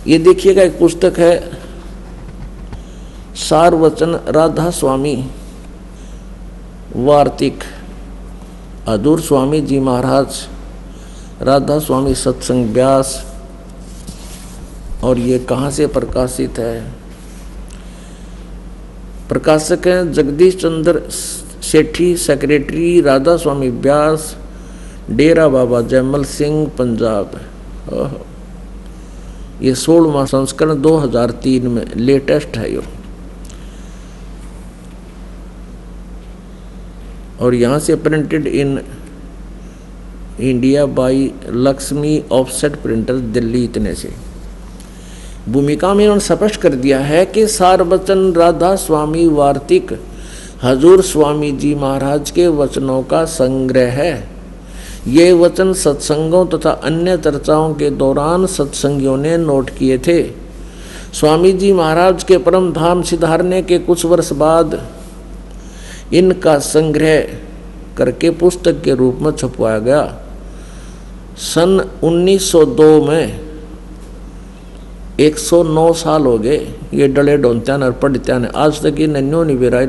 ये देखिएगा, एक पुस्तक है सार वचन राधा स्वामी वार्तिक, हजूर स्वामी जी महाराज, राधा स्वामी सत्संग व्यास। और ये कहाँ से प्रकाशित है? प्रकाशक हैं जगदीश चंद्र सेठी, सेक्रेटरी राधा स्वामी व्यास, डेरा बाबा जयमल सिंह, पंजाब। ये 16वां संस्करण 2003 में लेटेस्ट है यो। और यहाँ से printed in India by Lakshmi offset printer, Delhi. इतने से भूमिका में उन्होंने स्पष्ट कर दिया है कि सार वचन राधा स्वामी वार्तिक हजूर स्वामी जी महाराज के वचनों का संग्रह है। ये वचन सत्संगों तथा अन्य चर्चाओं के दौरान सत्संगियों ने नोट किए थे। स्वामी जी महाराज के परम धाम सिधारने के कुछ वर्ष बाद इनका संग्रह करके पुस्तक के रूप में छपवाया गया। सन 1902 में 109 साल हो गए ये डले डोंत्यान और पढ़त्यान। आज तक ये नन्यो निवेरा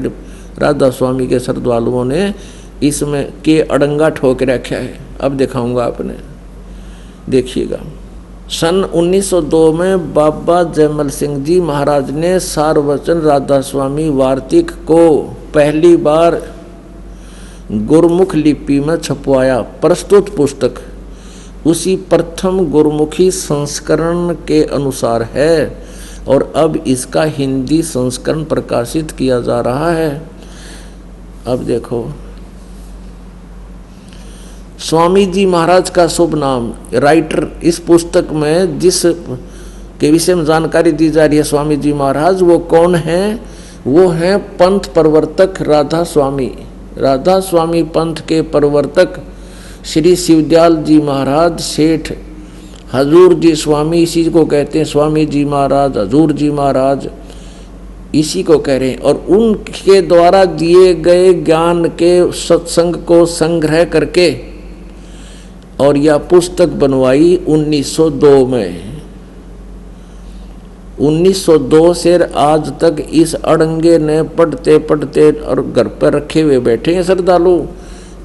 राधा स्वामी के श्रद्धालुओं ने इसमें के अड़ंगा ठोक रखा है। अब दिखाऊंगा आपने, देखिएगा। सन 1902 में बाबा जयमल सिंह जी महाराज ने सार वचन राधा स्वामी वार्तिक को पहली बार गुरमुख लिपि में छपवाया। प्रस्तुत पुस्तक उसी प्रथम गुरमुखी संस्करण के अनुसार है और अब इसका हिंदी संस्करण प्रकाशित किया जा रहा है। अब देखो, स्वामी जी महाराज का शुभ नाम। राइटर इस पुस्तक में जिस के विषय में जानकारी दी जा रही है स्वामी जी महाराज, वो कौन है? वो हैं पंथ प्रवर्तक राधा स्वामी। राधा स्वामी पंथ के प्रवर्तक श्री शिवदयाल जी महाराज सेठ, हजूर जी स्वामी, इसी को कहते हैं स्वामी जी महाराज, हजूर जी महाराज, इसी को कह रहे हैं। और उनके द्वारा दिए गए ज्ञान के सत्संग को संग्रह करके और यह पुस्तक बनवाई 1902 में। 1902 से आज तक इस अड़ंगे ने पढ़ते पढ़ते और घर पर रखे हुए बैठे हैं श्रद्धालु,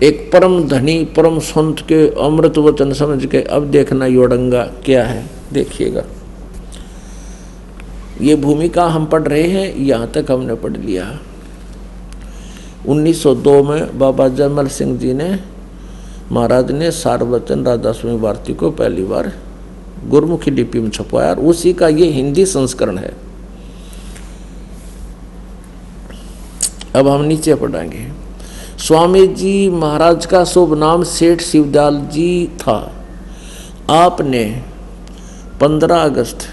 एक परम धनी परम संत के अमृत वचन समझ के। अब देखना ये अड़ंगा क्या है, देखिएगा। ये भूमिका हम पढ़ रहे हैं, यहाँ तक हमने पढ़ लिया। 1902 में बाबा जयमल सिंह जी ने महाराज ने सार वचन राधा स्वामी वार्तिक को पहली बार गुरमुखी लिपि में छपवाया और उसी का ये हिंदी संस्करण है। अब हम नीचे पढ़ेंगे। स्वामी जी महाराज का शुभ नाम सेठ शिवदयाल जी था। आपने 15 अगस्त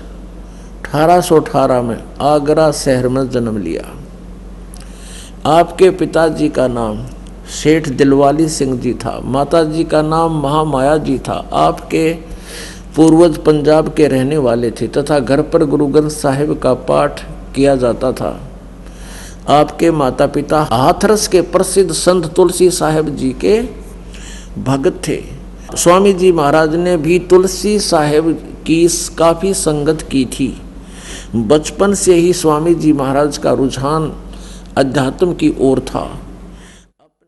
1818 में आगरा शहर में जन्म लिया। आपके पिताजी का नाम सेठ दिलवाली सिंह जी था। माताजी का नाम महामाया जी था। आपके पूर्वज पंजाब के रहने वाले थे तथा घर पर गुरु ग्रंथ साहिब का पाठ किया जाता था। आपके माता पिता हाथरस के प्रसिद्ध संत तुलसी साहिब जी के भक्त थे। स्वामी जी महाराज ने भी तुलसी साहिब की काफ़ी संगत की थी। बचपन से ही स्वामी जी महाराज का रुझान अध्यात्म की ओर था।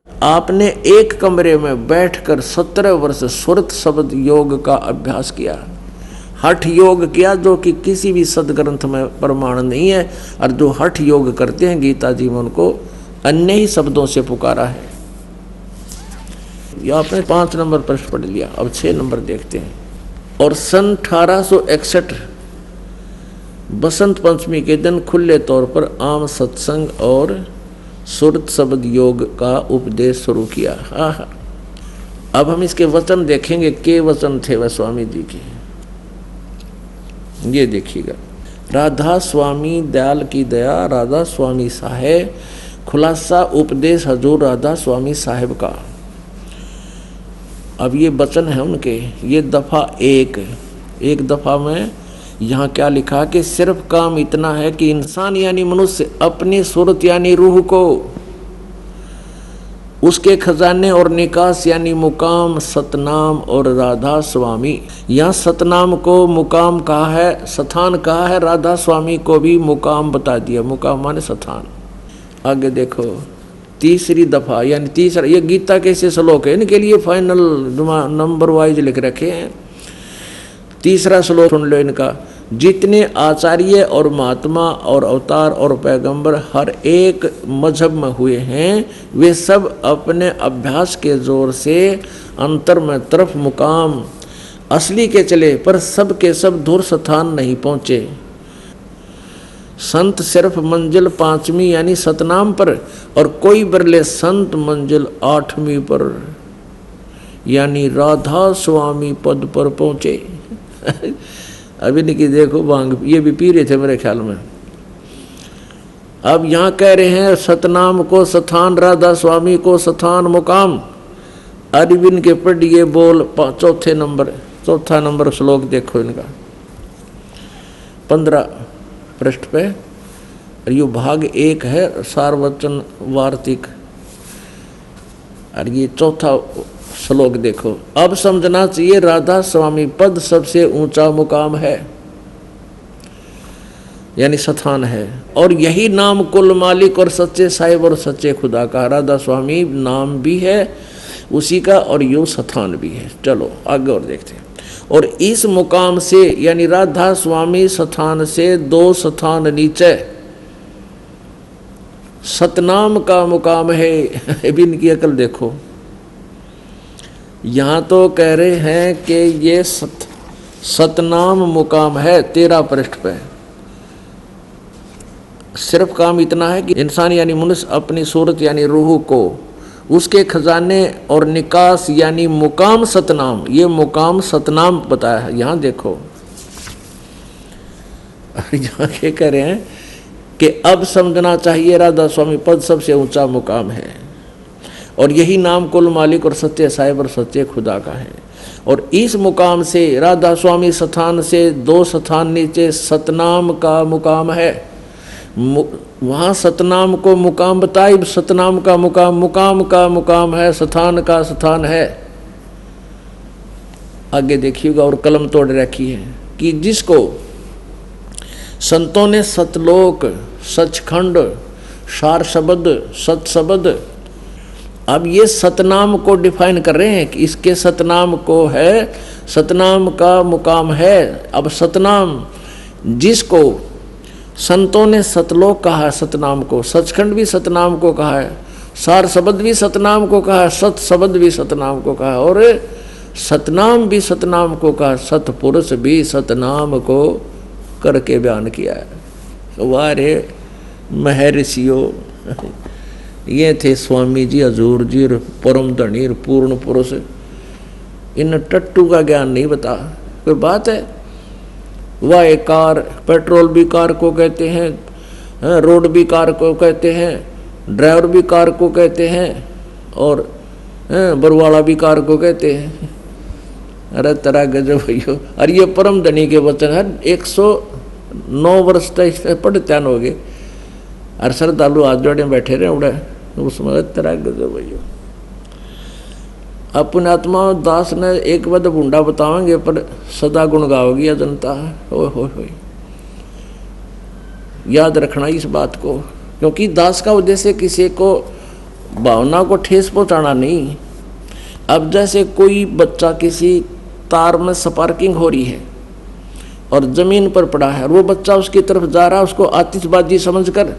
आपने एक कमरे में बैठकर 17 वर्ष सुरत शब्द योग का अभ्यास किया। हठ योग किया, जो कि किसी भी सदग्रंथ में प्रमाण नहीं है। और जो हठ योग करते हैं गीता जी में उनको अन्य ही शब्दों से पुकारा है। यह आपने 5 नंबर प्रश्न पढ़ लिया। अब 6 नंबर देखते हैं। और सन 1861 बसंत पंचमी के दिन खुले तौर पर आम सत्संग और सुरत शब्द योग का उपदेश शुरू किया। हाँ, अब हम इसके वचन देखेंगे। के वचन थे वह स्वामी जी के, ये देखिएगा। राधा स्वामी दयाल की दया, राधा स्वामी साहेब, खुलासा उपदेश हजूर राधा स्वामी साहेब का। अब ये वचन है उनके, ये दफ़ा एक दफ़ा में यहाँ क्या लिखा कि सिर्फ काम इतना है कि इंसान यानी मनुष्य अपनी सूरत यानी रूह को उसके खजाने और निकास यानी मुकाम सतनाम और राधा स्वामी। यहाँ सतनाम को मुकाम कहा है, स्थान कहा है, राधा स्वामी को भी मुकाम बता दिया। मुकाम माने स्थान। आगे देखो तीसरी दफा यानी तीसरा, ये गीता के से श्लोक है, इनके लिए फाइनल नंबर वाइज लिख रखे हैं। तीसरा श्लोक सुन लो इनका। जितने आचार्य और महात्मा और अवतार और पैगंबर हर एक मजहब में हुए हैं, वे सब अपने अभ्यास के जोर से अंतर में तरफ मुकाम असली के चले, पर सब के सब दूर स्थान नहीं पहुँचे। संत सिर्फ मंजिल 5वीं यानी सतनाम पर, और कोई बरले संत मंजिल 8वीं पर यानी राधा स्वामी पद पर पहुँचे। अभी निकी देखो भांग ये भी पी रहे थे मेरे ख्याल में। अब यहाँ कह रहे हैं सतनाम को स्थान, राधा स्वामी को स्थान मुकाम। अरविंद के पढ़िए बोल चौथा नंबर श्लोक देखो इनका 15 पृष्ठ पे। ये भाग 1 है सारवचन वार्तिक, और ये चौथा श्लोक देखो। अब समझना चाहिए राधा स्वामी पद सबसे ऊंचा मुकाम है यानी स्थान है, और यही नाम कुल मालिक और सच्चे साहिब और सच्चे खुदा का। राधा स्वामी नाम भी है उसी का और यो स्थान भी है। चलो आगे और देखते हैं। और इस मुकाम से यानी राधा स्वामी स्थान से 2 स्थान नीचे सतनाम का मुकाम है। अभी इनकी अकल देखो। यहाँ तो कह रहे हैं कि ये सतनाम मुकाम है 13 पृष्ठ पे। सिर्फ काम इतना है कि इंसान यानी मनुष्य अपनी सूरत यानी रूह को उसके खजाने और निकास यानी मुकाम सतनाम, ये मुकाम सतनाम बताया है। यहाँ देखो यहाँ क्या कह रहे हैं कि अब समझना चाहिए राधा स्वामी पद सबसे ऊंचा मुकाम है, और यही नाम कुल मालिक और सच्चे साहिब और सच्चे खुदा का है। और इस मुकाम से राधा स्वामी स्थान से 2 स्थान नीचे सतनाम का मुकाम है। वहाँ सतनाम को मुकाम बताई, सतनाम का मुकाम का मुकाम है, स्थान का स्थान है। आगे देखिएगा और कलम तोड़ रखी है कि जिसको संतों ने सतलोक, सचखंड, सार शब्द, सत शब्द, अब ये सतनाम को डिफाइन कर रहे हैं कि इसके सतनाम को है, सतनाम का मुकाम है। अब सतनाम जिसको संतों ने सतलोक कहा है, सतनाम को, सचखंड भी सतनाम को कहा है, सार शब्द भी सतनाम को कहा है, सत शब्द भी सतनाम को कहा है, और सतनाम भी सतनाम को कहा, सतपुरुष भी सतनाम को करके बयान किया है। वारे महर्षियों, ये थे स्वामी जी, हजूर जी, परम धनी पूर्ण पुरुष। इन टट्टू का ज्ञान नहीं बता कोई बात है। वह कार, पेट्रोल भी कार को कहते हैं, रोड भी कार को कहते हैं, ड्राइवर भी कार को कहते हैं, और बरवाला भी कार को कहते हैं। अरे तरह गजब भैया। अरे ये परम धनी के वचन है। 109 वर्ष तक पढ़त्यान हो गए, अरे श्रद्धालु हाथ जोड़े बैठे रहे उड़े उसमें तरह गजब भैया। अपने आत्मा दास ने एक बद बूंडा बतावेंगे पर सदा गुण गाओगी या जनता। हो याद रखना इस बात को, क्योंकि दास का उद्देश्य किसी को भावना को ठेस पहुंचाना नहीं। अब जैसे कोई बच्चा किसी तार में स्पार्किंग हो रही है और जमीन पर पड़ा है, और वो बच्चा उसकी तरफ जा रहा है, उसको आतिशबाजी समझकर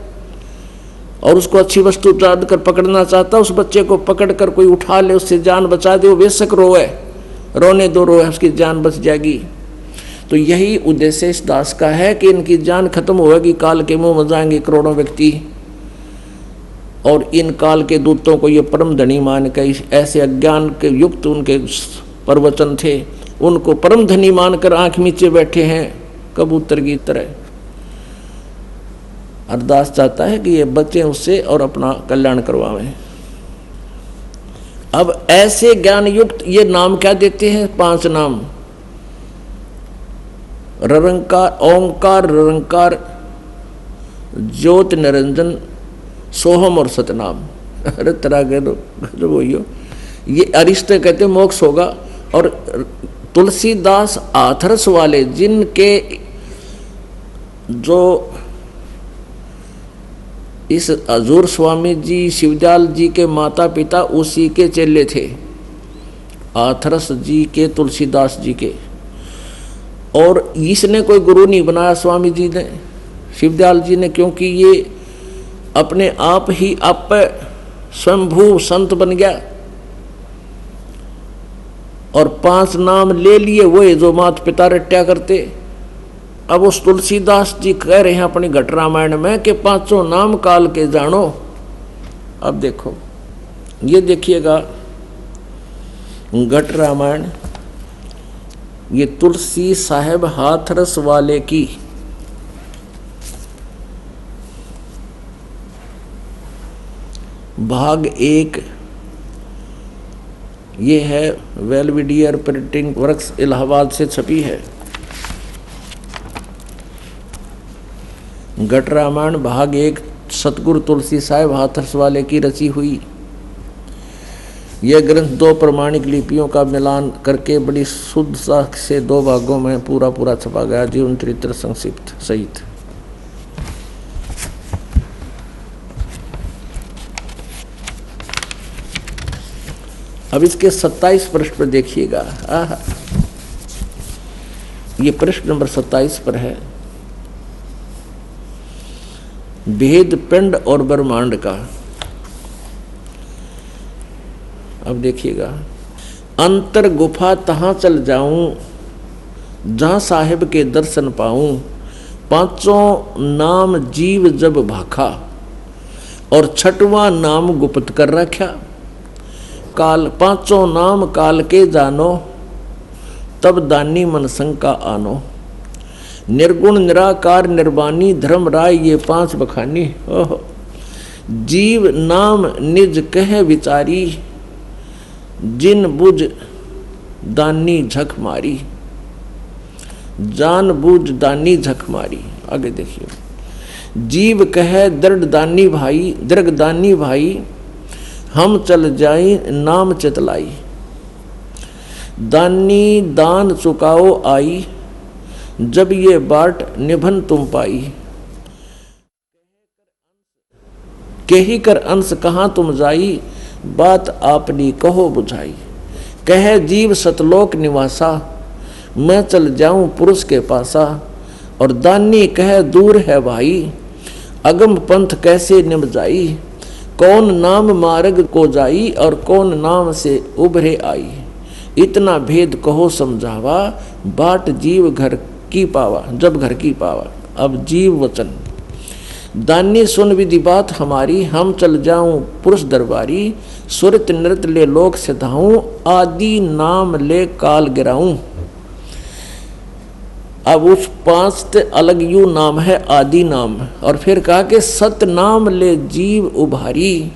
और उसको अच्छी वस्तु याद कर पकड़ना चाहता, उस बच्चे को पकड़कर कोई उठा ले, उससे जान बचा दे, वो बेशक रोए, रोने दो, रोए, उसकी जान बच जाएगी। तो यही उद्देश्य इस दास का है कि इनकी जान खत्म होगी, काल के मुंह में जाएंगे करोड़ों व्यक्ति, और इन काल के दूतों को ये परम धनी मान कर, ऐसे अज्ञान के युक्त उनके प्रवचन थे, उनको परम धनी मानकर आंख नीचे बैठे हैं कबूतर की तरह। अरदास चाहता है कि ये बच्चे उससे और अपना कल्याण करवावें। अब ऐसे ज्ञान युक्त ये नाम क्या देते हैं? 5 नाम, ररंकार, ओंकार, ररंकार, ज्योत, निरंजन, सोहम और सतनाम। अरे तरह के तो वही हो, ये अरिष्ट कहते मोक्ष होगा। और तुलसीदास हाथरस वाले जिनके जो इस हजूर स्वामी जी शिवदयाल जी के माता पिता उसी के चेले थे, हाथरस जी के, तुलसीदास जी के। और इसने कोई गुरु नहीं बनाया स्वामी जी ने, शिवदयाल जी ने, क्योंकि ये अपने आप ही आप स्वयंभू संत बन गया और 5 नाम ले लिए, वो जो माता पिता रट्या करते। अब उस तुलसीदास जी कह रहे हैं अपनी घट रामायण में कि 5 नाम काल के जानो। अब देखो, ये देखिएगा घट रामायण, ये तुलसी साहेब हाथरस वाले की भाग 1, ये है वेलविडियर प्रिंटिंग वर्क्स इलाहाबाद से छपी है। घट रामायण भाग 1 सतगुरु तुलसी साहेब हाथरस वाले की रची हुई। यह ग्रंथ 2 प्रमाणिक लिपियों का मिलान करके बड़ी शुद्धता से 2 भागों में पूरा छपा गया, जीवन चरित्र संक्षिप्त सहित। अब इसके 27 प्रश्न पर देखिएगा। ये प्रश्न नंबर 27 पर है, भेद पिंड और ब्रह्मांड का। अब देखिएगा, अंतर गुफा तहां चल जाऊं जहां साहिब के दर्शन पाऊं, 5 नाम जीव जब भाखा और 6वां नाम गुप्त कर रखा। काल 5 नाम काल के जानो, तब दानी मन शंका आनो। निर्गुण निराकार निर्वाणी धर्म राय ये 5 बखानी। ओह, जीव नाम निज कह विचारी, जिन बुझ दानी झक मारी। जान बूझ दानी झक मारी। आगे देखिए, जीव कहे दृढ़ दानी भाई, दृढ़ दानी भाई, हम चल जाई नाम चितलाई। दानी दान चुकाओ आई, जब ये बाट निभन तुम पाई। केही कर अंश कहाँ तुम जाई, बात आपनी कहो बुझाई। कहे जीव सतलोक निवासा, मैं चल जाऊं पुरुष के पासा। और दानी कहे दूर है भाई, अगम पंथ कैसे निभ जाई। कौन नाम मार्ग को जाई, और कौन नाम से उभरे आई। इतना भेद कहो समझावा, बाट जीव घर की पावा, जब घर की पावा। अब जीव वचन, दानी सुन विधि बात हमारी, हम चल जाऊं पुरुष दरबारी। सुरत नृत ले लोक सिधाऊं, आदि नाम ले काल गिराऊं। अब उस 5 अलग यू नाम है, आदि नाम। और फिर कहा कि सत नाम ले जीव उभारी,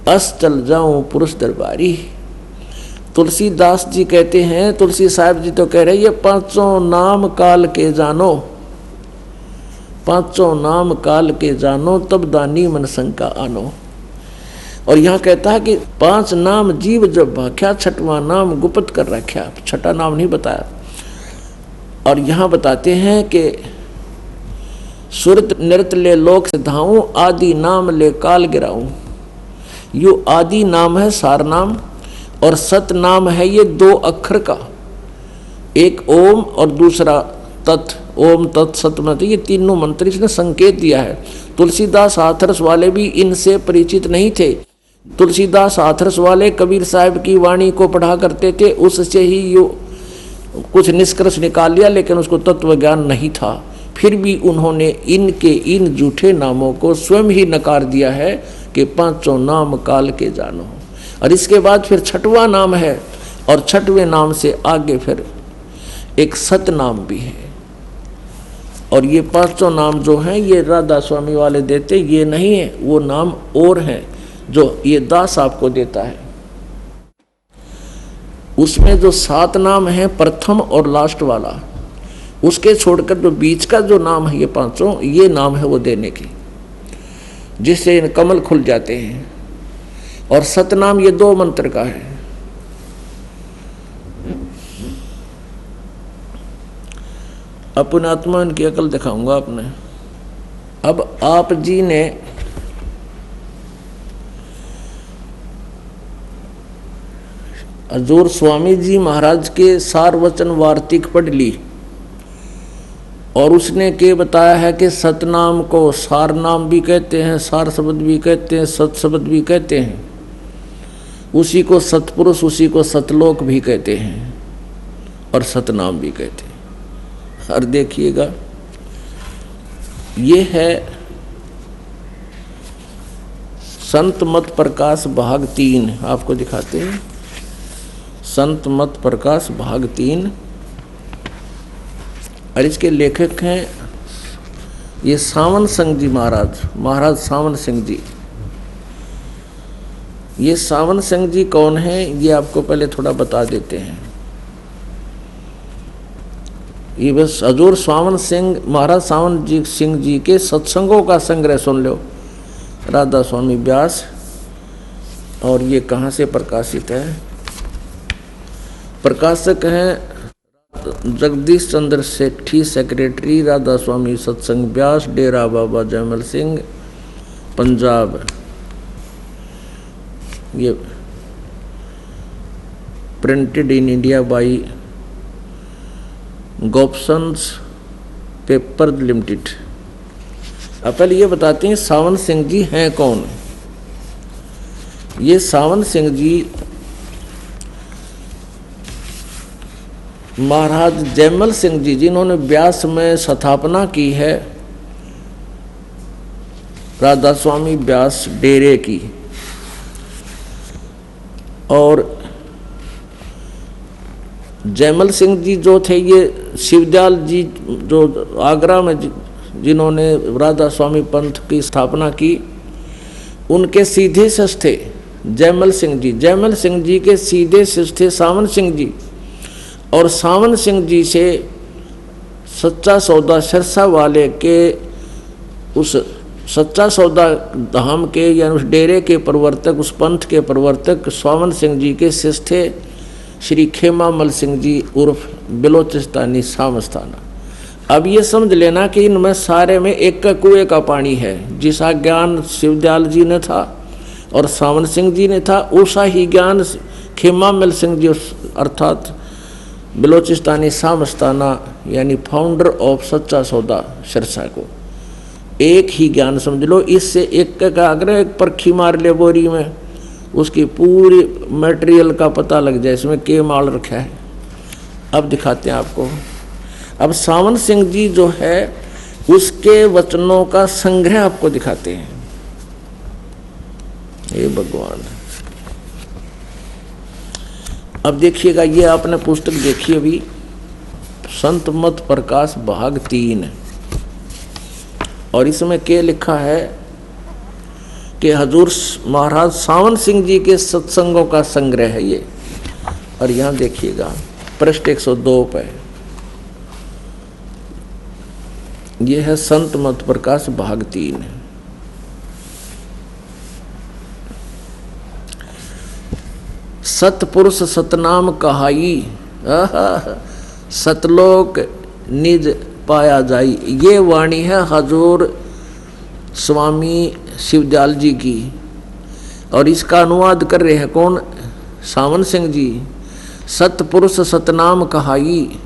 अस चल जाऊं पुरुष दरबारी। तुलसीदास जी कहते हैं, तुलसी साहब जी तो कह रहे ये 5 नाम काल के जानो, 5 नाम काल के जानो, तब दानी मन शंका आनो। और यहाँ कहता है कि 5 नाम जीव जब भाख्या, 6वां नाम गुप्त कर रखा। 6ठा नाम नहीं बताया। और यहाँ बताते हैं कि सुरत नृत ले लोक सिधाऊं, आदि नाम ले काल गिराऊं। यो आदि नाम है सार नाम, और सत नाम है ये 2 अक्षर का, एक ओम और दूसरा तत्। ओम तत् सत मत, ये तीनों मंत्र इसने संकेत दिया है। तुलसीदास हाथरस वाले भी इनसे परिचित नहीं थे। तुलसीदास हाथरस वाले कबीर साहब की वाणी को पढ़ा करते थे, उससे ही यो कुछ निष्कर्ष निकाल लिया, लेकिन उसको तत्व ज्ञान नहीं था। फिर भी उन्होंने इनके इन झूठे नामों को स्वयं ही नकार दिया है कि 5 नाम काल के जानो। और इसके बाद फिर 6वां नाम है, और 6वें नाम से आगे फिर एक सत नाम भी है। और ये 5 नाम जो हैं ये राधा स्वामी वाले देते ये नहीं है, वो नाम और हैं जो ये दास आपको देता है। उसमें जो 7 नाम है प्रथम और लास्ट वाला, उसके छोड़कर जो बीच का जो नाम है ये 5, ये नाम है वो देने की, जिससे कमल खुल जाते हैं। और सतनाम ये 2 मंत्र का है। अपने आत्मा की अकल दिखाऊंगा आपने। अब आप जी ने हजूर स्वामी जी महाराज के सार वचन वार्तिक पढ़ ली और उसने के बताया है कि सतनाम को सार नाम भी कहते हैं, सार शब्द भी कहते हैं, सत शब्द भी कहते हैं, उसी को सतपुरुष, उसी को सतलोक भी कहते हैं और सतनाम भी कहते हैं। और देखिएगा ये है संत मत प्रकाश भाग 3, आपको दिखाते हैं। संत मत प्रकाश भाग 3 और इसके लेखक हैं ये सावन सिंह जी महाराज, महाराज सावन सिंह जी। ये सावन सिंह जी कौन है ये आपको पहले थोड़ा बता देते हैं। ये बस हजूर सावन सिंह महाराज सावन जी सिंह जी के सत्संगों का संग्रह सुन लो, राधा स्वामी व्यास। और ये कहाँ से प्रकाशित है? प्रकाशक हैं जगदीश चंद्र सेठी, सेक्रेटरी राधा स्वामी सत्संग व्यास, डेरा बाबा जयमल सिंह, पंजाब। ये printed in India by Gopsons paper limited. अब पहले ये बताते हैं सावन सिंह जी हैं कौन। ये सावन सिंह जी महाराज जयमल सिंह जी जिन्होंने व्यास में स्थापना की है राधा स्वामी व्यास डेरे की, और जयमल सिंह जी जो थे ये शिवदयाल जी जो आगरा में जिन्होंने राधा स्वामी पंथ की स्थापना की, उनके सीधे शिष्य थे जयमल सिंह जी। जयमल सिंह जी के सीधे शिष्य थे सावन सिंह जी, और सावन सिंह जी से सच्चा सौदा सिरसा वाले के उस सच्चा सौदा धाम के या उस डेरे के प्रवर्तक, उस पंथ के प्रवर्तक सावन सिंह जी के शिष्य थे श्री खेमामल सिंह जी उर्फ बिलोचिस्तानी सामस्ताना। अब ये समझ लेना कि इनमें सारे में एक का कुएं का पानी है। जिसा ज्ञान शिवदयाल जी ने था और सावन सिंह जी ने था, उसा ही ज्ञान खेमामल सिंह जी अर्थात बिलोचिस्तानी सामस्ताना यानी फाउंडर ऑफ सच्चा सौदा सिरसा को एक ही ज्ञान समझ लो। इससे एक का आग्रह एक परखी मार ले बोरी में, उसकी पूरी मटेरियल का पता लग जाए इसमें के माल रखा है। अब दिखाते हैं आपको। अब सावन सिंह जी जो है उसके वचनों का संग्रह आपको दिखाते हैं। हे भगवान, अब देखिएगा, ये आपने पुस्तक देखी अभी, संत मत प्रकाश भाग 3, और इसमें क्या लिखा है कि हजूर महाराज सावन सिंह जी के सत्संगों का संग्रह है ये। और यहाँ देखिएगा पृष्ठ 102 पे ये है संत मत प्रकाश भाग 3। सतपुरुष सतनाम कहाई, सतलोक निज पाया जाई। ये वाणी है हजूर स्वामी शिवदयाल जी की, और इसका अनुवाद कर रहे हैं कौन? सावन सिंह जी। सतपुरुष सतनाम कहाई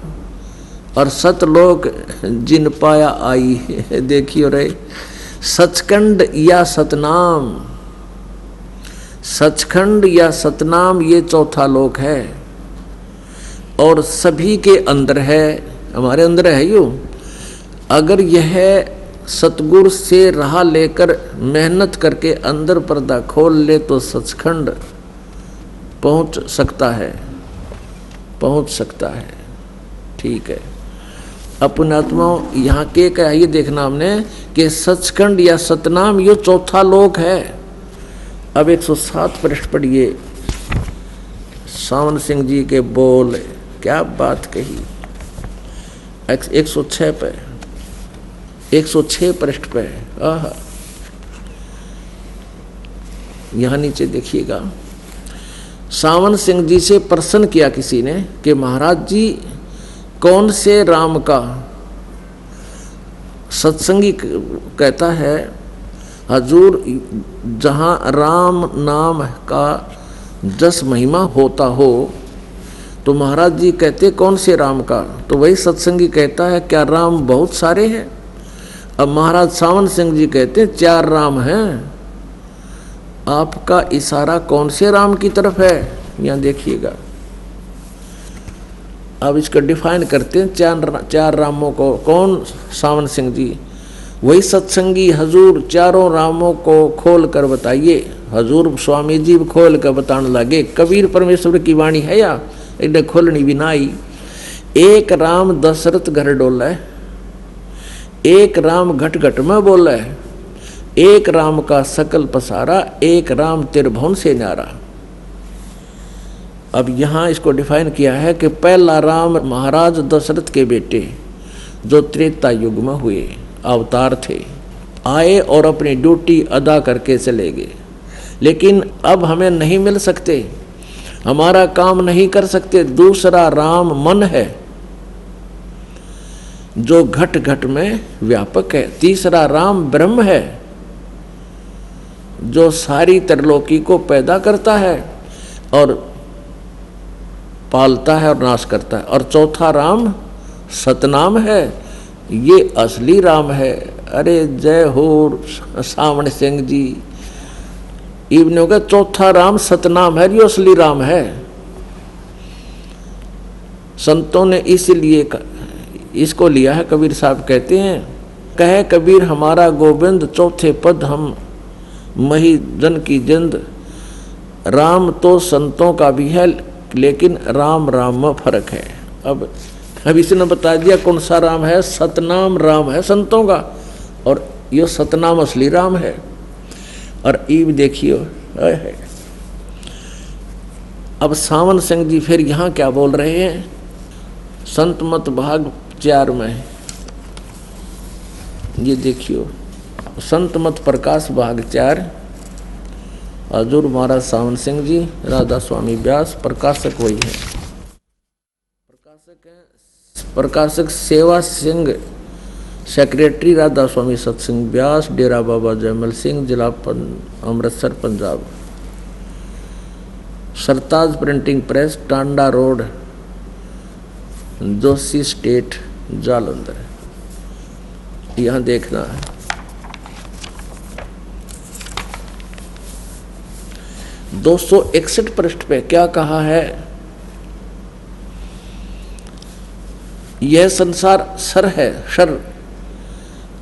और सतलोक जिन पाया आई। देखियो रे, सचखंड या सतनाम, सचखंड या सतनाम ये चौथा लोक है, और सभी के अंदर है, हमारे अंदर है यो। अगर यह सतगुरु से राह लेकर मेहनत करके अंदर पर्दा खोल ले तो सचखंड पहुंच सकता है, पहुंच सकता है। ठीक है, अपने आत्माओं यहाँ के क्या ये देखना हमने कि सचखंड या सतनाम ये चौथा लोक है। अब 107 पृष्ठ पढ़िए, सावन सिंह जी के बोल, क्या बात कही। 106 पे, 106 पृष्ठ पे। यहाँ नीचे देखिएगा, सावन सिंह जी से प्रश्न किया किसी ने कि महाराज जी कौन से राम का सत्संगी कहता है हजूर जहाँ राम नाम का जस महिमा होता हो, तो महाराज जी कहते कौन से राम का? तो वही सत्संगी कहता है क्या राम बहुत सारे हैं? अब महाराज सावन सिंह जी कहते 4 राम हैं। आपका इशारा कौन से राम की तरफ है? यहाँ देखिएगा, अब इसको डिफाइन करते हैं 4 रामों को। कौन? सावन सिंह जी। वही सत्संगी हजूर चारों रामों को खोल कर बताइए। हजूर स्वामी जी खोल कर बताने लगे। कबीर परमेश्वर की वाणी है या इन्हें खोलनी भी ना आई। एक राम दशरथ घर डोले, एक राम घट घट में बोले, एक राम का सकल पसारा, एक राम त्रिभुवन से न्यारा। अब यहाँ इसको डिफाइन किया है कि पहला राम महाराज दशरथ के बेटे जो त्रेता युग में हुए अवतार थे, आए और अपनी ड्यूटी अदा करके चले गए, लेकिन अब हमें नहीं मिल सकते, हमारा काम नहीं कर सकते। दूसरा राम मन है जो घट घट में व्यापक है। तीसरा राम ब्रह्म है जो सारी त्रिलोकी को पैदा करता है और पालता है और नाश करता है। और चौथा राम सतनाम है, ये असली राम है। अरे जय हो सावन सिंह जी। इब्ने का चौथा राम सतनाम है, ये असली राम है। संतों ने इसलिए इसको लिया है। कबीर साहब कहते हैं, कहे कबीर हमारा गोविंद चौथे पद हम मही जन की जिंद। राम तो संतों का भी है लेकिन राम राम में फर्क है। अब इसने बता दिया कौन सा राम है। सतनाम राम है संतों का और ये सतनाम असली राम है। और ईब देखियो, अब सावन सिंह जी फिर यहाँ क्या बोल रहे हैं। संत मत भाग 4 में ये देखियो, संत मत प्रकाश भाग 4, हजूर महाराज सावन सिंह जी, राधा स्वामी व्यास। प्रकाशक वही है, प्रकाशक सेवा सिंह, सेक्रेटरी राधा स्वामी सत्संग व्यास, डेरा बाबा जयमल सिंह, जिला Amritsar Punjab. Sartaj printing press, Tanda road, Joshi state, Jalandhar. यहाँ देखना है। दो 261 पृष्ठ पे क्या कहा है। यह संसार सर है, शर,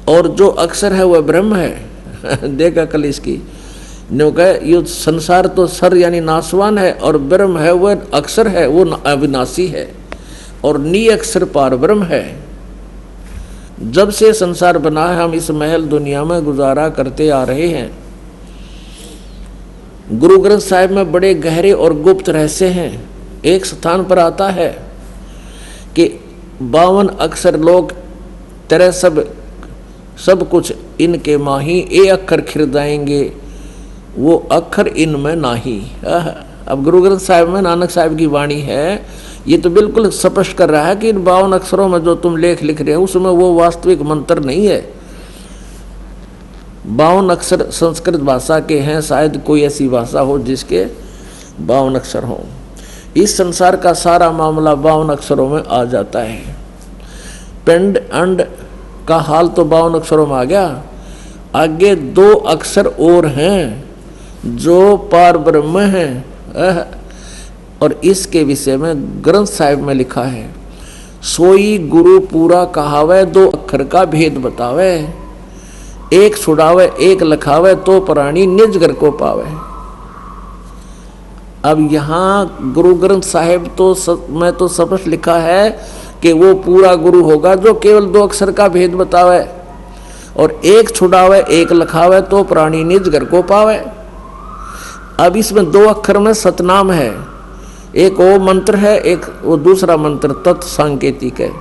और जो अक्षर है वह ब्रह्म है। देखा कल इसकी न्यू कहे, ये संसार तो सर यानी नाशवान है और ब्रह्म है वह अक्षर है, वो अविनाशी है और नी अक्षर पार ब्रह्म है। जब से संसार बना है हम इस महल दुनिया में गुजारा करते आ रहे हैं। गुरु ग्रंथ साहिब में बड़े गहरे और गुप्त रहस्य हैं। एक स्थान पर आता है कि 52 अक्षर लोग तेरे सब कुछ इनके माही, ए अक्षर खिरदाएंगे वो अक्षर इनमें नाही। अब गुरु ग्रंथ साहिब में नानक साहिब की वाणी है, ये तो बिल्कुल स्पष्ट कर रहा है कि इन 52 अक्षरों में जो तुम लिख रहे हो उसमें वो वास्तविक मंत्र नहीं है। 52 अक्षर संस्कृत भाषा के हैं, शायद कोई ऐसी भाषा हो जिसके 52 अक्षर हो। इस संसार का सारा मामला 52 अक्षरों में आ जाता है। पिंड अंड का हाल तो 52 अक्षरों में आ गया। आगे 2 अक्षर और हैं जो पार ब्रह्म हैं। और इसके विषय में ग्रंथ साहिब में लिखा है, सोई गुरु पूरा कहावे, 2 अक्षर का भेद बतावे, एक छुड़ावे एक लखावे, तो प्राणी निज घर को पावे। अब यहाँ गुरु ग्रंथ साहिब तो में तो स्पष्ट लिखा है कि वो पूरा गुरु होगा जो केवल 2 अक्षर का भेद बतावे और एक छुड़ावे एक लखावे, तो प्राणी निज घर को पावे। अब इसमें 2 अक्षर में सतनाम है, एक वो मंत्र है, एक वो दूसरा मंत्र तत् सांकेतिक है।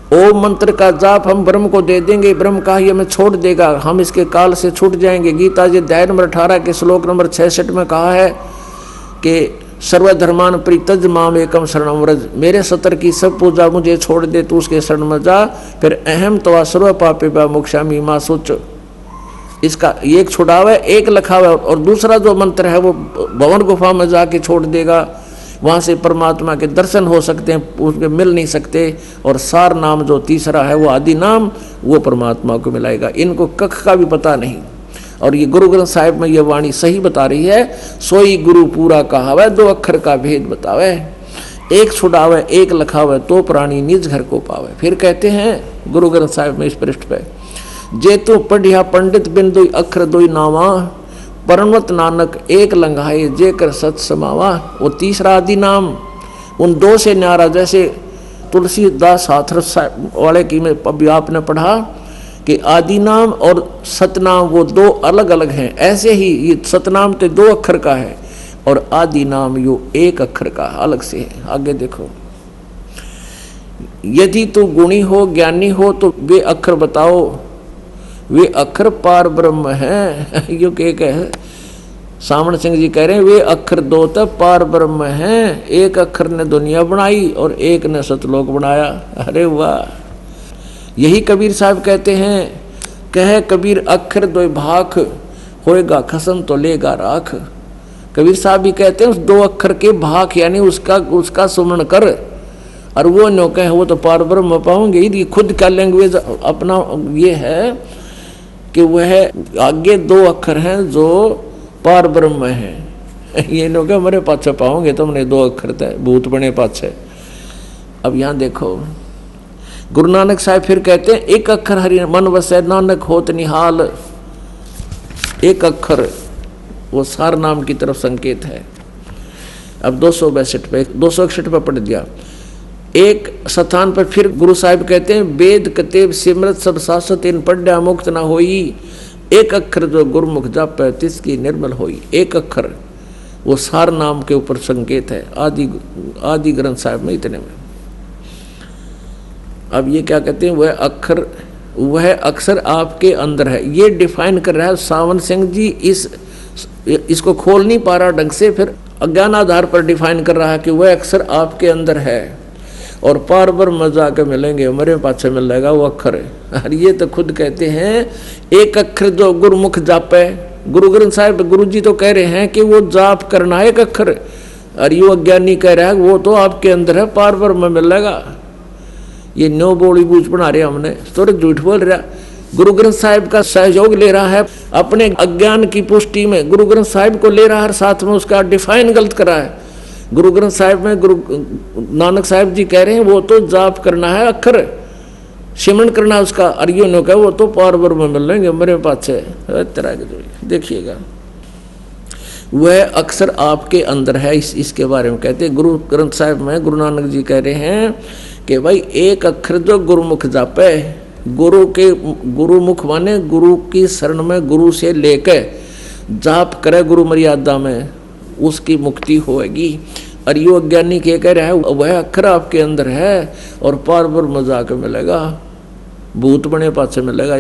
ओम मंत्र का जाप हम ब्रह्म को दे देंगे, ब्रह्म का ही हमें छोड़ देगा, हम इसके काल से छूट जाएंगे। गीता जी अध्याय नंबर 18 के श्लोक नंबर 66 में कहा है कि सर्वधर्मान परित्यज माम एकम शरणम व्रज, मेरे सतर की सब पूजा मुझे छोड़ दे, तू उसके शरण में जा, फिर अहम तवा सर्व पापे बा मोक्षामि मां सोच। इसका एक छुड़ावा है, एक लखावा है, और दूसरा जो मंत्र है वो भवन गुफा में जाके छोड़ देगा, वहाँ से परमात्मा के दर्शन हो सकते हैं, उसके मिल नहीं सकते। और सार नाम जो तीसरा है वो आदि नाम, वो परमात्मा को मिलाएगा। इनको कख का भी पता नहीं, और ये गुरु ग्रंथ साहिब में ये वाणी सही बता रही है। सोई गुरु पूरा कहावे, दो अक्षर का भेद बतावे, एक छुड़ावे एक लखावे, तो प्राणी निज घर को पावे। फिर कहते हैं गुरु ग्रंथ साहिब में इस पृष्ठ पे, जे तो पढ़िया पंडित बिन दोई अक्षर दोई नावा, परमत नानक एक लंघाए जे कर सत समावा। वो तीसरा आदि नाम उन दो से न्यारा, जैसे तुलसीदास हाथरस वाले की में अभी आपने पढ़ा कि आदि नाम और सतनाम वो दो अलग अलग हैं, ऐसे ही ये सतनाम तो दो अक्षर का है और आदि नाम यो एक अक्षर का अलग से है। आगे देखो, यदि तू गुणी हो ज्ञानी हो तो वे अक्षर बताओ, वे अक्षर पार ब्रह्म है। यो एक है सामण सिंह जी कह रहे हैं, वे अक्षर दो तब पार ब्रह्म हैं, एक अक्षर ने दुनिया बनाई और एक ने सतलोक बनाया। अरे वाह, यही कबीर साहब कहते हैं, कह कबीर अक्षर दो भाख, होएगा खसम तो लेगा राख। कबीर साहब भी कहते हैं उस दो अक्षर के भाख यानी उसका सुमरण कर, और वो नो कहे वो तो पार ब्रह्म पाओगे। ये खुद का लैंग्वेज अपना ये है कि वह आगे दो अक्षर हैं जो पार ब्रह्म है। ये नो कहे हमारे पाछे पाओगे तुमने दो अक्षर तय भूत बने पाछे। अब यहाँ देखो गुरु नानक साहब फिर कहते हैं, एक अक्षर हरि मन वसै नानक होत निहाल। एक अक्षर वो सार नाम की तरफ संकेत है। अब 262 पे 261 पे पढ़ दिया। एक स्थान पर फिर गुरु साहिब कहते हैं, वेद कतेब सिमरत सब शाश्वत इन पढ़ा मुक्त न होई, एक अक्षर जो गुरुमुख जापै तिसकी निर्मल होई। एक अक्षर वो सार नाम के ऊपर संकेत है आदि ग्रंथ साहिब में इतने में। अब ये क्या कहते हैं, वह अक्षर आपके अंदर है। ये डिफाइन कर रहा है सावन सिंह जी, इसको खोल नहीं पा रहा ढंग से, फिर अज्ञान आधार पर डिफाइन कर रहा है कि वह अक्षर आपके अंदर है और पार ब्रह्म जाके मिलेंगे, हमारे पाछे मिल जाएगा वो अक्षर है। और ये तो खुद कहते हैं, एक अक्षर जो गुरुमुख जापे। गुरु ग्रंथ साहिब गुरु जी तो कह रहे हैं कि वो जाप करना एक अक्षर, और यो अज्ञानी कह रहा है वो तो आपके अंदर है, पार ब्रह्म मिल जाएगा। ये नो बोली बूझ बना रहे हमने, तो झूठ बोल रहा। गुरु ग्रंथ साहिब का सहयोग ले रहा है अपने अज्ञान की पुष्टि में, गुरु ग्रंथ साहिब को ले रहा है, साथ में उसका डिफाइन गलत करा है। गुरु ग्रंथ साहिब में गुरु नानक साहिब जी कह रहे हैं वो तो जाप करना है अक्षर, सिमरन करना उसका, और ये नो कहे वो तो पार ब्रह्म मिल लेंगे मेरे पास है तरह के। देखिएगा वह अक्षर आपके अंदर है, इसके बारे में कहते हैं। गुरु ग्रंथ साहिब में गुरु नानक जी कह रहे हैं कि भाई एक अक्षर जो गुरुमुख जापे, गुरुमुख माने गुरु की शरण में गुरु से लेके जाप करे गुरु मर्यादा में, उसकी मुक्ति होगी। और यो अज्ञानी के कह रहा है वह अक्षर आपके अंदर है और पार ब्रह्म जाके मिलेगा, भूत बने पाछे मिलेगा।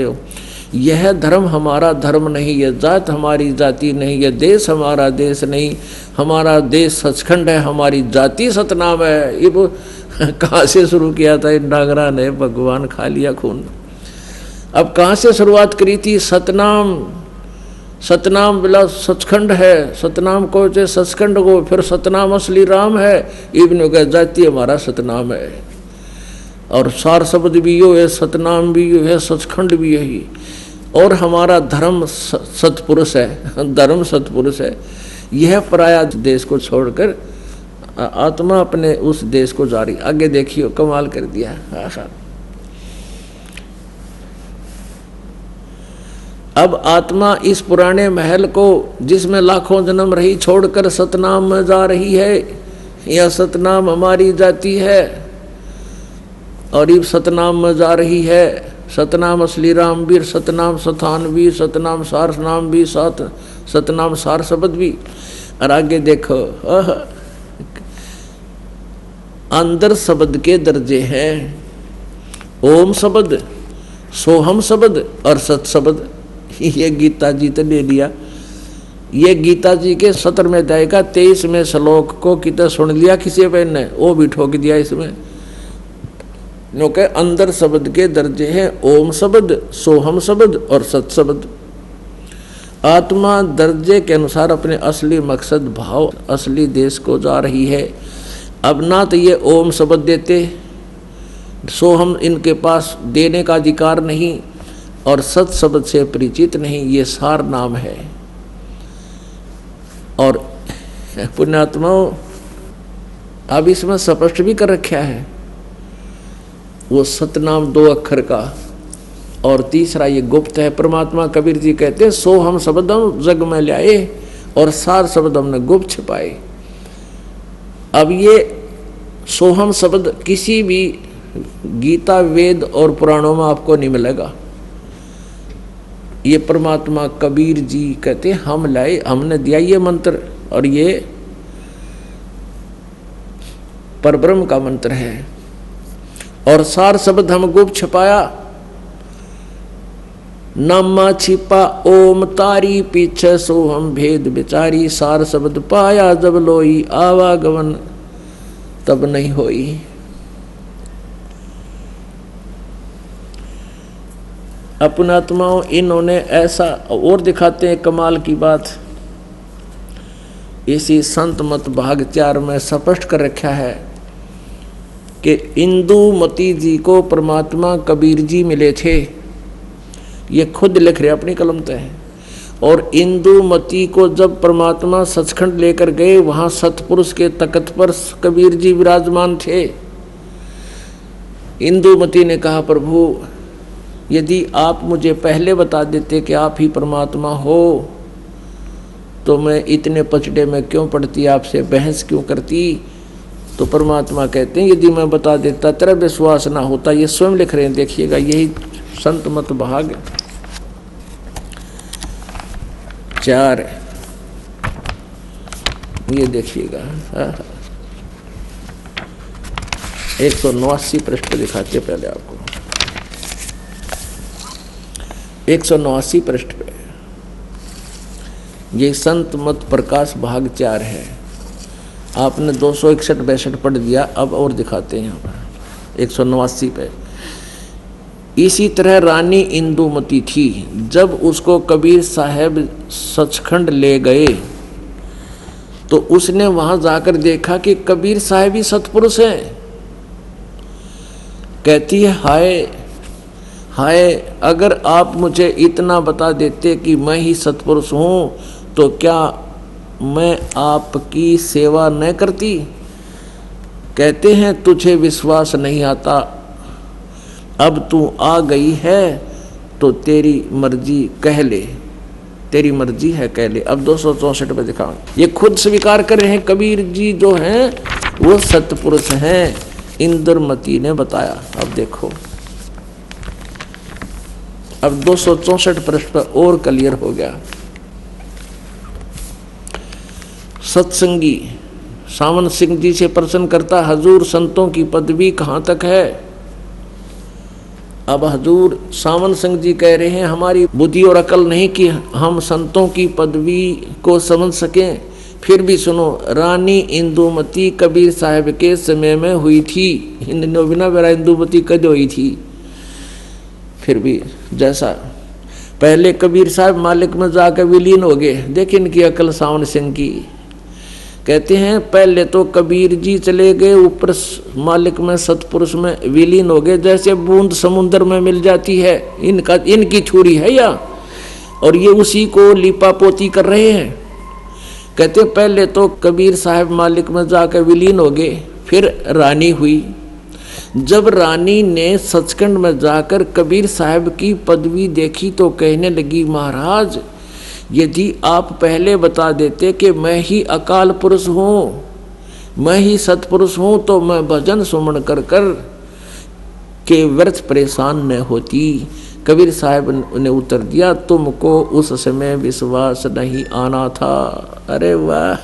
यह धर्म हमारा धर्म नहीं, यह जात हमारी जाति नहीं, यह देश हमारा देश नहीं, हमारा देश सचखंड है, हमारी जाति सतनाम है। ये वो कहाँ से शुरू किया था इन डांगरा ने, भगवान खा लिया खून। अब कहाँ से शुरुआत करी थी, सतनाम बिला सचखंड है, सतनाम को चाहे सचखंड को, फिर सतनाम असली राम है। इब्न का जाति हमारा सतनाम है, और सार शब्द भी यो है, सतनाम भी यो है, सचखंड भी यही। और हमारा धर्म सतपुरुष है, धर्म सतपुरुष है। यह पराया देश को छोड़कर आत्मा अपने उस देश को जारी। आगे देखियो कमाल कर दिया। अब आत्मा इस पुराने महल को जिसमें लाखों जन्म रही छोड़कर सतनाम में जा रही है। यह सतनाम हमारी जाति है और ये सतनाम में जा रही है। सतनाम असली राम वीर, सतनाम सथान भी, सतनाम सार नाम भी, सतनाम सार शब्द भी। और आगे देखो अंदर शब्द के दर्जे हैं ओम शब्द, सोहम शब्द और सत शब्द। ये गीता जी तो ले लिया। ये गीता जी के 17वें अध्याय का 23वें श्लोक को कितना सुन लिया किसी बहन ने, वो भी ठोक दिया इसमें। क्योंकि अंदर शब्द के दर्जे हैं ओम शब्द, सोहम शब्द और सत शब्द। आत्मा दर्जे के अनुसार अपने असली मकसद भाव असली देश को जा रही है। अब ना तो ये ओम शब्द देते, सोहम इनके पास देने का अधिकार नहीं, और सत शब्द से परिचित नहीं। ये सार नाम है। और पुण्यात्माओं, अब इसमें स्पष्ट भी कर रखा है वो सतनाम 2 अक्षर का, और तीसरा ये गुप्त है। परमात्मा कबीर जी कहते हैं सो हम शब्द हम जग में लाए और सार शब्द हमने गुप्त छिपाए। अब ये सोहम शब्द किसी भी गीता वेद और पुराणों में आपको नहीं मिलेगा। ये परमात्मा कबीर जी कहते हैं हम लाए, हमने दिया ये मंत्र, और ये परब्रह्म का मंत्र है। और सार शब्द हम गुप्त छिपाया, नामा छिपा ओम तारी पीछे सो हम भेद बिचारी। सार शब्द पाया जब लोई आवागमन तब नहीं होई। अपनात्माओं, इन्होंने ऐसा और दिखाते हैं कमाल की बात। इसी संत मत भाग 4 में स्पष्ट कर रखा है कि इंदुमती जी को परमात्मा कबीर जी मिले थे। ये खुद लिख रहे अपनी कलम से है। और इंदुमती को जब परमात्मा सचखंड लेकर गए, वहां सतपुरुष के तख्त पर कबीर जी विराजमान थे। इंदुमती ने कहा प्रभु यदि आप मुझे पहले बता देते कि आप ही परमात्मा हो तो मैं इतने पचड़े में क्यों पड़ती, आपसे बहस क्यों करती। तो परमात्मा कहते हैं यदि मैं बता देता तेरा विश्वास ना होता। ये स्वयं लिख रहे हैं, देखिएगा, यही संत मत भाग 4, ये देखिएगा 189 पृष्ठ दिखाते पहले आपको। 189 पृष्ठ पे ये संत मत प्रकाश भाग 4 है। आपने 261-62 पढ़ दिया, अब और दिखाते हैं यहाँ पर 189 पे। इसी तरह रानी इंदुमती थी। जब उसको कबीर साहब सचखंड ले गए तो उसने वहां जाकर देखा कि कबीर साहब ही सतपुरुष हैं। कहती है हाय हाय, अगर आप मुझे इतना बता देते कि मैं ही सतपुरुष हूँ तो क्या मैं आपकी सेवा न करती। कहते हैं तुझे विश्वास नहीं आता, अब तू आ गई है तो तेरी मर्जी कह ले, तेरी मर्जी है कह ले। अब 264 पे दिखाओ। ये खुद स्वीकार कर रहे हैं कबीर जी जो हैं वो सतपुरुष हैं, इंद्रमती ने बताया। अब देखो, अब 264 पृष्ठ पर और क्लियर हो गया। सत्संगी सावन सिंह जी से प्रश्न करता, हजूर संतों की पदवी कहाँ तक है। अब हजूर सावन सिंह जी कह रहे हैं हमारी बुद्धि और अकल नहीं कि हम संतों की पदवी को समझ सकें। फिर भी सुनो, रानी इंदुमती कबीर साहब के समय में हुई थी। बिना बेरा इंदुमती कद हुई थी। फिर भी जैसा पहले कबीर साहब मालिक में जाकर विलीन हो गए। देखिए इनकी अकल सावन सिंह की। कहते हैं पहले तो कबीर जी चले गए ऊपर मालिक में सतपुरुष में विलीन हो गए, जैसे बूंद समुद्र में मिल जाती है। इनकी छुरी है या, और ये उसी को लिपा पोती कर रहे हैं। कहते पहले तो कबीर साहब मालिक में जाकर विलीन हो गए, फिर रानी हुई। जब रानी ने सचखंड में जाकर कबीर साहब की पदवी देखी तो कहने लगी, महाराज यदि आप पहले बता देते कि मैं ही अकाल पुरुष हूँ, मैं ही सतपुरुष हूँ, तो मैं भजन सुमन कर कर के व्यर्थ परेशान न होती। कबीर साहब ने उत्तर दिया, तुमको उस समय विश्वास नहीं आना था। अरे वाह,